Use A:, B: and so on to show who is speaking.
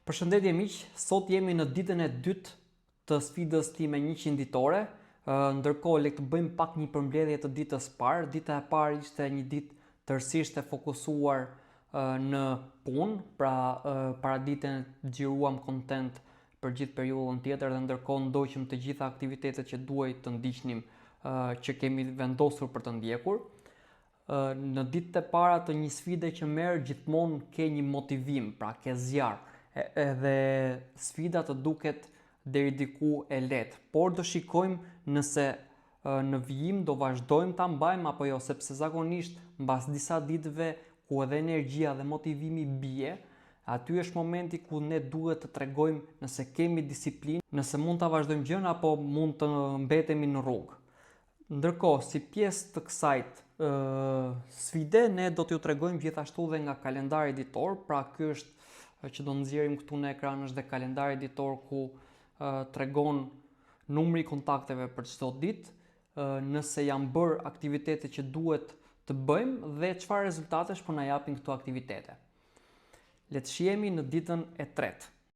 A: Përshëndetje miq, sot jemi në ditën e dytë të sfidës time 100 ditore. Ndërkohë le të bëjmë pak një përmbledhje të ditës parë. Dita e parë ishte një ditë tërësisht e fokusuar në punë, pra para ditën xhiruam content për gjithë periudhën tjetër dhe ndërkohë ndoqëm të gjitha aktivitetet që duhej të ndiqnim që kemi vendosur për të ndjekur. Në ditët e para të një sfide që merr gjithmonë ke një motivim, pra ke zjarr. Edhe sfida të duket deri diku e lehtë, por do shikojmë nëse në vijim do vazhdojmë ta mbajmë apo jo, sepse zakonisht mbas disa ditëve ku edhe energjia dhe motivimi bie, aty është momenti ku ne duhet të tregojmë nëse kemi disiplinë, nëse mund ta vazhdojmë gjën apo mund të mbetemi në rrugë. Ndërkohë, si pjesë të kësaj sfide, ne do t'ju tregojmë gjithashtu dhe nga kalendari ditor, pra ky është që do nxjerrim këtu në ekran është dhe kalendari ditor ku tregon numri i kontakteve për çdo ditë, nëse janë bërë aktivitetet që duhet të bëjmë dhe çfarë rezultatesh po na japin këto aktivitete. Le të shihemi në ditën e tretë.